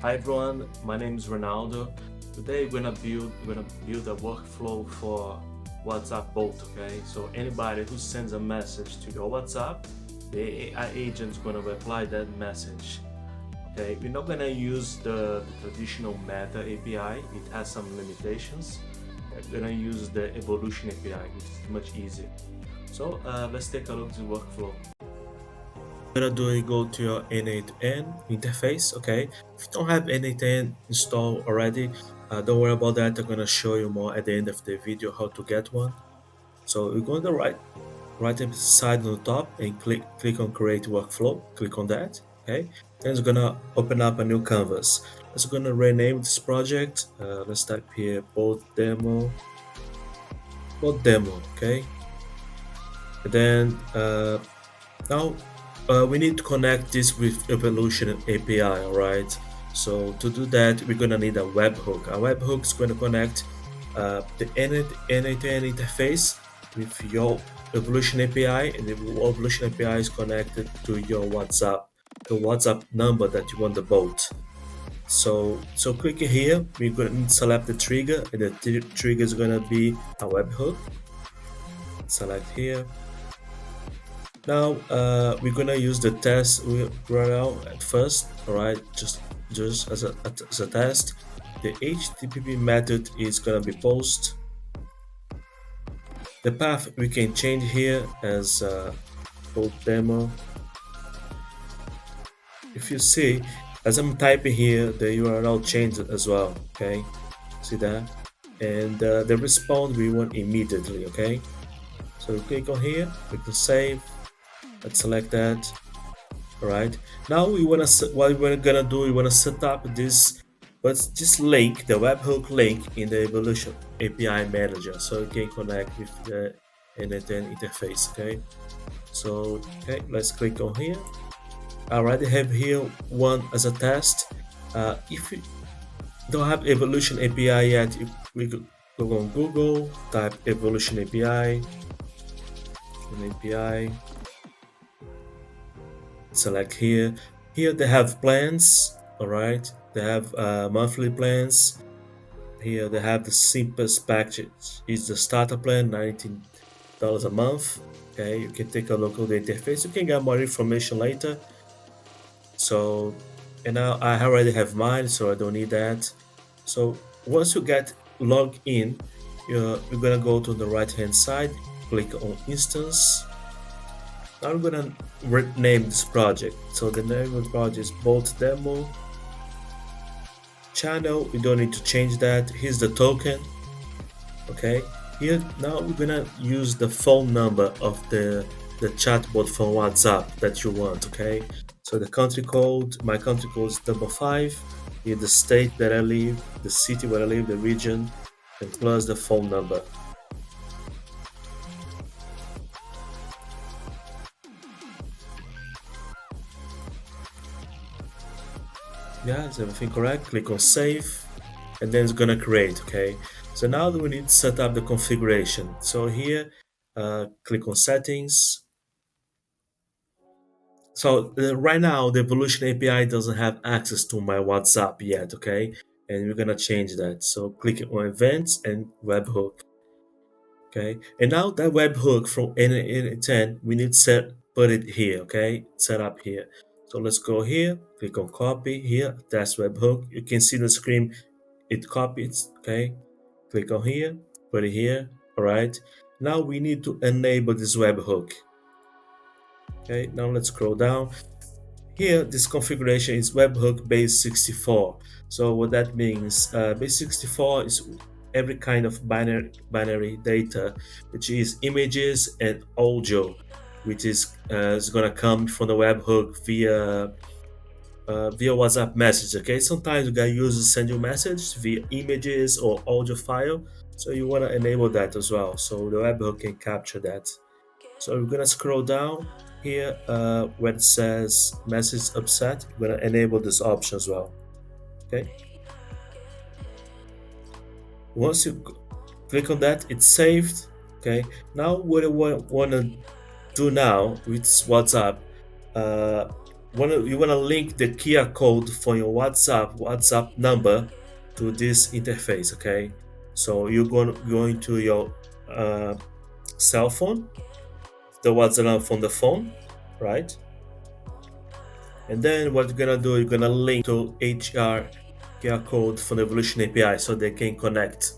Hi everyone, my name is Ronaldo. Today we're gonna build a workflow for WhatsApp bot. Okay, so anybody who sends a message to your WhatsApp, the AI agent is gonna reply that message. Okay, we're not gonna use the traditional Meta API. It has some limitations. We're gonna use the Evolution API, which is much easier. So let's take a look at the workflow. Gonna do is go to your N8N interface. Okay, if you don't have N8N installed already, don't worry about that. I'm gonna show you more at the end of the video how to get one. So you go on the right hand side on the top and click on create workflow. Click on that. Okay, then it's gonna open up a new canvas. Let's gonna rename this project. Let's type here bot demo. Okay, and then now we need to connect this with Evolution API, alright? So to do that, we're gonna need a webhook. A webhook is going to connect the N8N interface with your Evolution API, and the Evolution API is connected to your WhatsApp, the WhatsApp number that you want the bot. So click here. We're going to select the trigger, and the trigger is gonna be a webhook. Select here. Now we're gonna use the test URL at first, alright, just as a test. The HTTP method is gonna be post. The path we can change here as post demo. If you see, as I'm typing here, the URL changed as well. Okay, see that, and the response we want immediately. Okay, so we click on here, we can save. Let's select that. All right, now what we're gonna do, we want to set up this link, the webhook link, in the Evolution API manager, so you can connect with the N8N interface. Okay, so okay, let's click on here. I already have here one as a test. If you don't have Evolution API yet, we could go on Google, type Evolution API, an API, select here. Here they have plans, all right. They have monthly plans. Here they have the simplest package is the starter plan, $19 a month. Okay, you can take a look at the interface. You can get more information later. So, and now I already have mine, so I don't need that. So once you get logged in, you're gonna go to the right hand side, click on instance. Now I'm gonna rename this project. So the name of the project is bot demo channel. We don't need to change that. Here's the token. Okay, here now we're gonna use the phone number of the chatbot from WhatsApp that you want. Okay, so the country code, my country code is 555. Here the state that I live, the city where I live, the region, and plus the phone number. Yeah, is everything correct? Click on save, and then it's gonna create. Okay, so now we need to set up the configuration. So here, click on settings. So right now, the Evolution API doesn't have access to my WhatsApp yet. Okay, and we're gonna change that. So click on events and webhook. Okay, and now that webhook from N8N, we need to put it here. Okay, set up here. So let's go here, click on copy here, test webhook. You can see the screen, it copies. Okay, click on here, put it here. All right, now we need to enable this webhook. Okay, now let's scroll down. Here, this configuration is webhook base 64. So what that means, base 64 is every kind of binary data, which is images and audio, which is gonna come from the webhook via WhatsApp message. Okay, sometimes you got users send you message via images or audio file, so you wanna enable that as well, so the webhook can capture that. So we're gonna scroll down here where it says message upset. We're gonna enable this option as well. Okay. Once you click on that, it's saved. Okay. Now what I want to do now with WhatsApp, uh, you wanna link the QR code for your WhatsApp number to this interface. Okay, so you're going to your uh, cell phone, the WhatsApp from the phone, right? And then what you're gonna do, you're gonna link to HR QR code from the Evolution API so they can connect.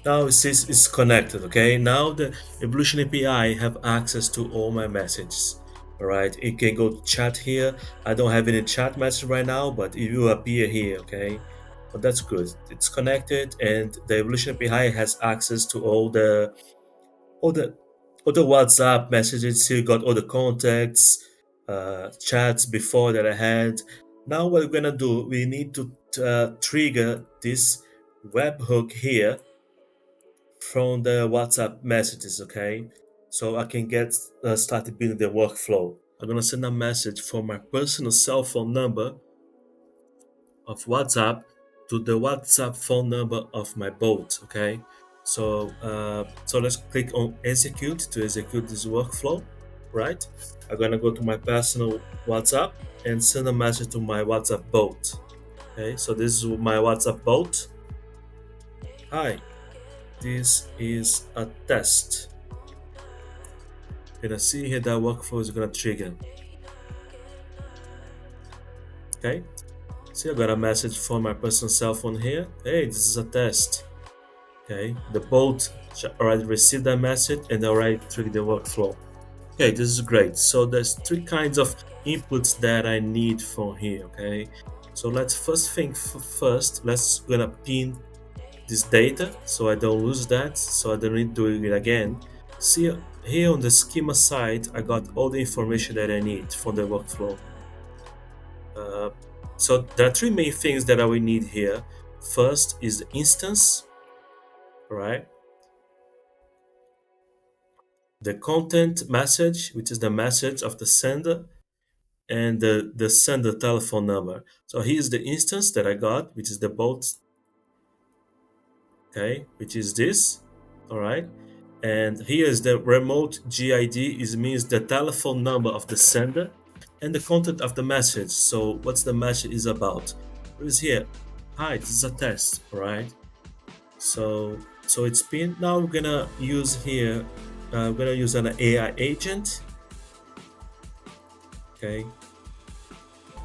Now it says it's connected. Okay, now the Evolution API have access to all my messages. All right, it can go to chat here. I don't have any chat message right now, but it will appear here. Okay, but that's good. It's connected, and the Evolution API has access to all the all the WhatsApp messages. Here you got all the contacts, chats before that I had. Now what we're gonna do, we need to trigger this webhook here from the WhatsApp messages, okay? So I can get started building the workflow. I'm gonna send a message from my personal cell phone number of WhatsApp to the WhatsApp phone number of my bot, okay? So let's click on execute to execute this workflow, right? I'm gonna go to my personal WhatsApp and send a message to my WhatsApp bot. Okay, so this is my WhatsApp bot. Hi, this is a test. And I see here that workflow is gonna trigger. Okay. See, I got a message from my personal cell phone here. Hey, this is a test. Okay. The bot already received that message and already triggered the workflow. Okay, this is great. So there's three kinds of inputs that I need from here. Okay. So let's first think first. Let's gonna pin this data so I don't lose that. So I don't need to do it again. See here on the schema side, I got all the information that I need for the workflow. Uh, so there are three main things that I will need here. First is the instance, right? The content message, which is the message of the sender, and the sender telephone number. So here's the instance that I got, which is the bot, okay, which is this, all right. And here is the remote GID, is means the telephone number of the sender and the content of the message. So what's the message is about? It is here. Hi, this is a test, all right? So it's been now we're gonna use here. We're gonna use an AI agent. Okay.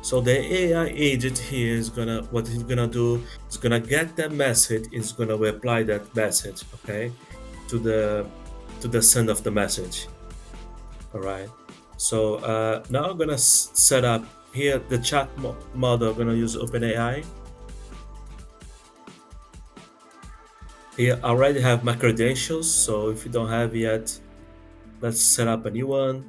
So the AI agent here is gonna what he's gonna do is gonna get that message. Is gonna reply that message. Okay, to the send of the message. All right. So now I'm gonna set up here the chat model. I'm gonna use OpenAI. Here I already have my credentials. So if you don't have yet, let's set up a new one.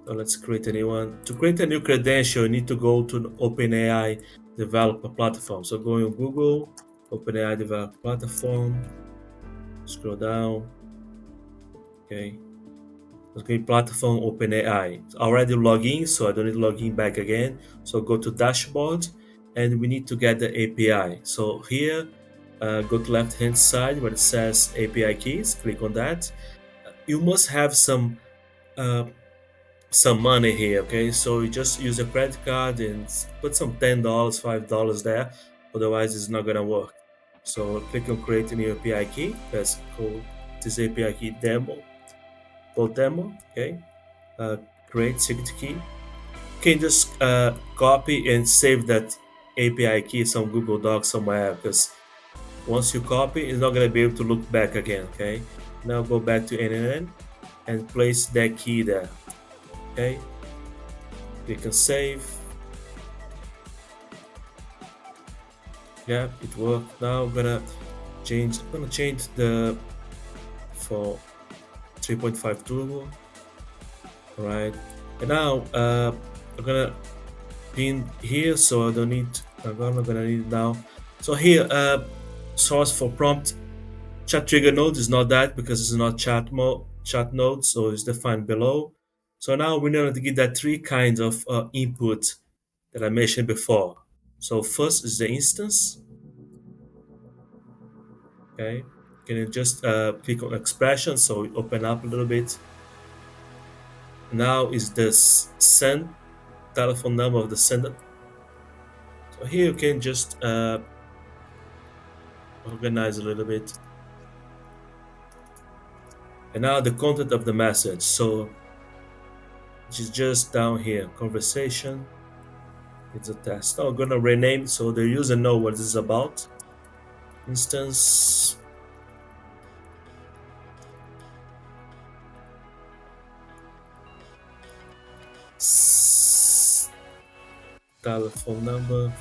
So let's create a new one. To create a new credential, you need to go to the OpenAI developer platform. So go on Google, OpenAI developer platform, scroll down. Okay. Okay, platform OpenAI. It's already log in, so I don't need to log in back again. So go to dashboard and we need to get the API. So here, go to left hand side where it says API keys, click on that. You must have uh, some money here, okay? So you just use a credit card and put some $10, $5 there, otherwise it's not gonna work. So click on create a new API key. Let's call this API key demo, okay? Uh, Create secret key. You can just copy and save that API key some Google Docs somewhere, because once you copy, it's not gonna be able to look back again, okay? Now go back to N8N and place that key there, okay? Click on save. Yeah, it worked. Now I'm gonna change the for 3.5 turbo. All right, and now I'm gonna pin here, so I don't need. I'm not gonna need it now. So here, source for prompt chat trigger node is not that because it's not chat node, so it's defined below. So now we know to give that three kinds of input that I mentioned before. So first is the instance, okay. Can you just click on expression so it open up a little bit? Now is the send telephone number of the sender. So here you can just organize a little bit. And now the content of the message. So which is just down here, conversation. It's a test. Now I'm gonna rename so the user know what this is about. Instance telephone number.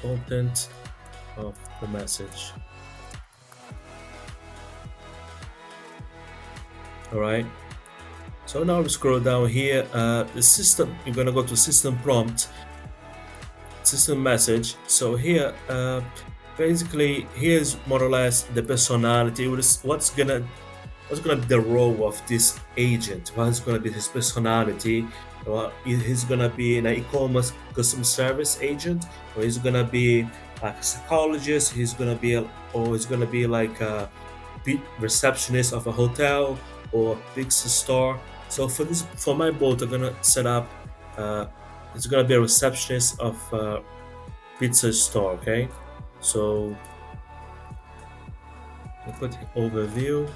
Content of the message. All right. So now we scroll down here. The system. You're gonna go to system prompt, system message. So here, basically, here's more or less the personality. What's gonna be the role of this agent? What's gonna be his personality? Or he's gonna be an e-commerce customer service agent, or he's gonna be like a psychologist. He's gonna be like a receptionist of a hotel or a pizza store. So for my boat, I'm gonna set up. Uh, it's gonna be a receptionist of a pizza store. Okay, so I put overview.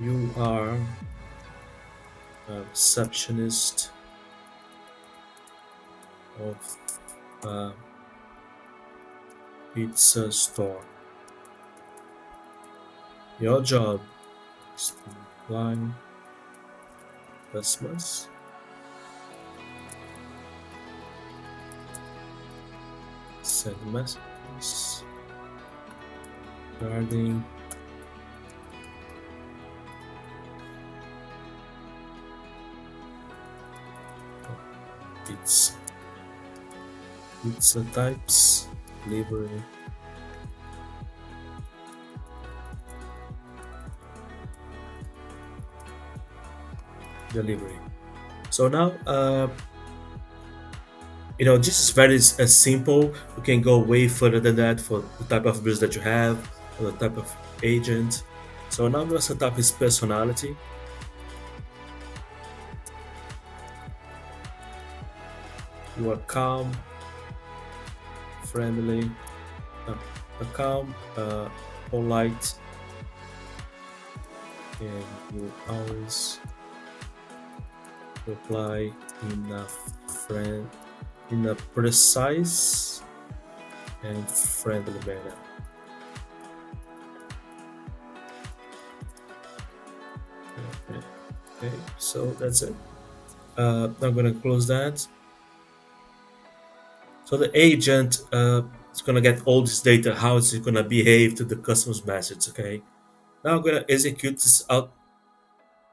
You are a receptionist of a pizza store. Your job is to line customers, send messages regarding pizza types, delivery, delivery. So now, this is very simple. You can go way further than that for the type of business that you have, or the type of agent. So now I'm gonna set up his personality. You are calm, friendly, calm, polite, and you always reply in a precise and friendly manner. Okay, so that's it. I'm gonna close that. So the agent is gonna get all this data, how it's gonna behave to the customer's message. Okay. Now I'm gonna execute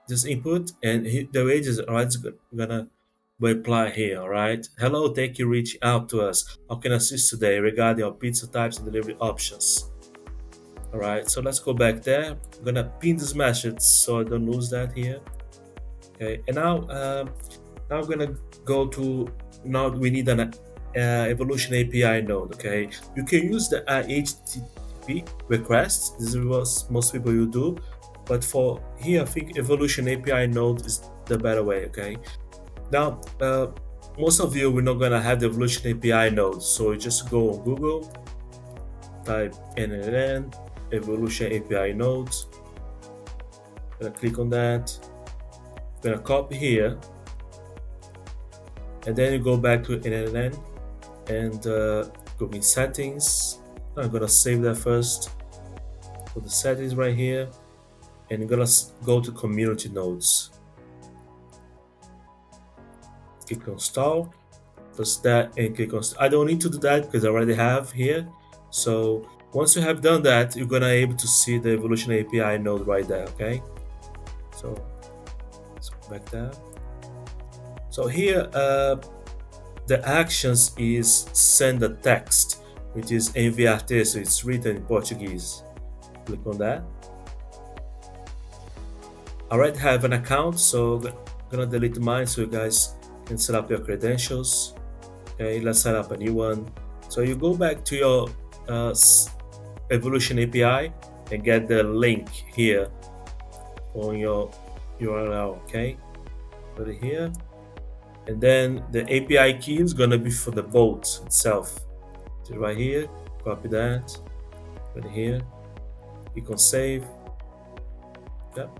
this input, and the agent is gonna reply here. All right. Hello, thank you reaching out to us. How can I assist today regarding our pizza types and delivery options? All right. So let's go back there. I'm gonna pin this message so I don't lose that here. Okay. And now I'm gonna go to now we need an evolution API node. Okay, you can use the HTTP request. This is what most people will do, but for here, I think evolution API node is the better way. Okay, now most of you we're not gonna have the evolution API node, so you just go on Google, type N8N evolution API nodes. Gonna click on that. Gonna copy here, and then you go back to N8N and go in settings. I'm gonna save that first. Put the settings right here, and I'm gonna go to community nodes. Click on install, plus that, and click on. I don't need to do that because I already have here. So once you have done that, you're gonna able to see the evolution API node right there. Okay, so let's go back there. So here, the actions is send a text. which is Enviar Texto. It's written in Portuguese. Click on that. I already have an account, so I'm gonna delete mine so you guys can set up your credentials. Okay, let's set up a new one. So you go back to your Evolution API and get the link here on your URL. Okay, put it here, and then the API key is gonna be for the bot itself. So right here, copy that, put it here. You can save. Yep.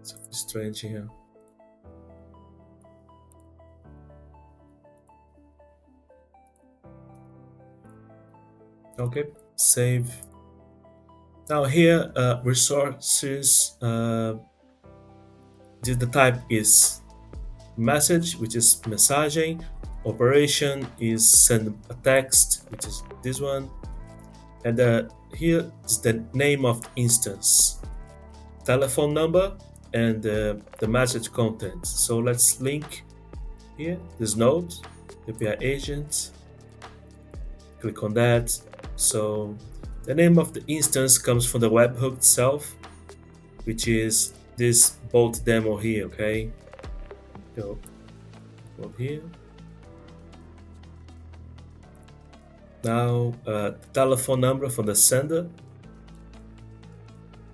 Something strange here. Okay, save. Now here, resources. The type is message, which is messaging. Operation is send a text, which is this one. And here is the name of the instance, telephone number, and the message content. So let's link here this node, API agent. Click on that. So the name of the instance comes from the webhook itself, which is this bot demo here. Okay, go here. Now the telephone number from the sender,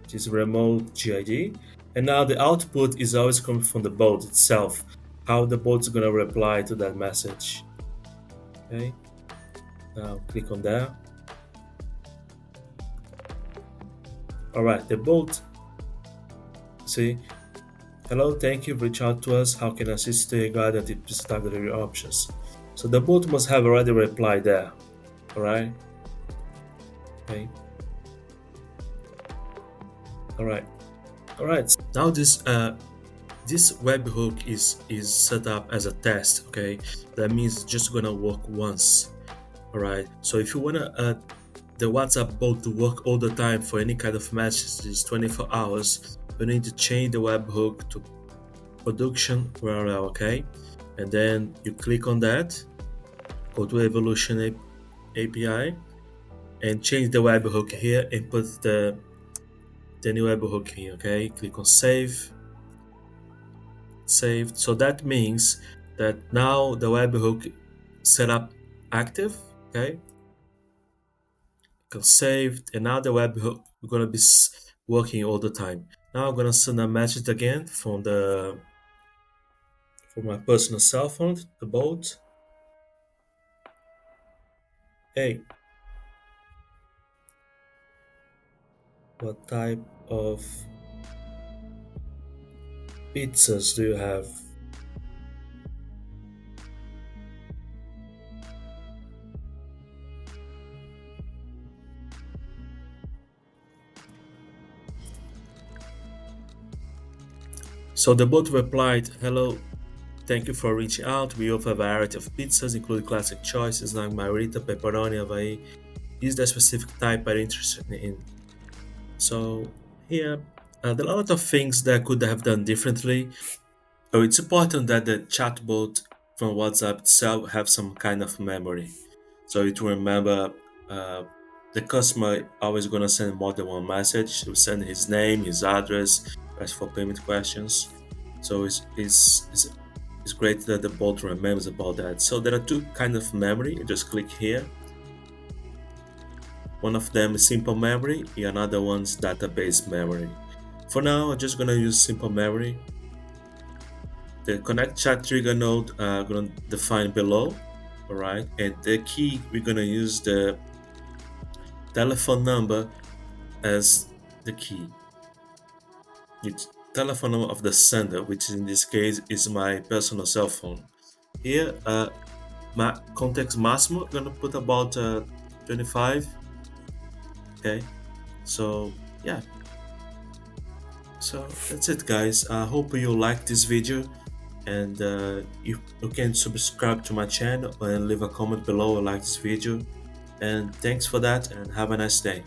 which is remote GID, and now the output is always coming from the bot itself, how the bot's gonna reply to that message. Okay, now click on that. All right, the bot, see, hello, thank you, reach out to us, how can I assist you regarding the start delivery options. So the bot must have already replied there. All right, okay, all right. Now this webhook is set up as a test. Okay, that means it's just gonna work once. All right, so if you wanna the WhatsApp bot to work all the time for any kind of messages 24 hours, you need to change the webhook to production URL. Okay, and then you click on that, go to Evolution API, and change the webhook here and put the new webhook here. Okay, click on save. Saved. So that means that now the webhook setup active. Okay, saved, and now the webhook is gonna be working all the time. Now I'm gonna send a message again from my personal cell phone, the bot. Hey, what type of pizzas do you have? So the bot replied, hello, thank you for reaching out. We offer a variety of pizzas, including classic choices like margarita, pepperoni, Hawaii. Is the specific type I'm interested in? So here, there are a lot of things that I could have done differently. So it's important that the chatbot from WhatsApp itself have some kind of memory. So it will remember the customer always gonna send more than one message. He'll send his name, his address, ask for payment questions. So it's great that the bot remembers about that. So there are two kind of memory. You just click here. One of them is simple memory, and another one's database memory. For now, I'm just gonna use simple memory. The connect chat trigger node I'm gonna define below, all right? And the key, we're gonna use the telephone number as the key. It's telephone number of the sender, which in this case is my personal cell phone. Here, my context maximum, I'm gonna put about 25. Okay, so yeah, so that's it, guys. I hope you liked this video, and you can subscribe to my channel and leave a comment below or like this video, and thanks for that, and have a nice day.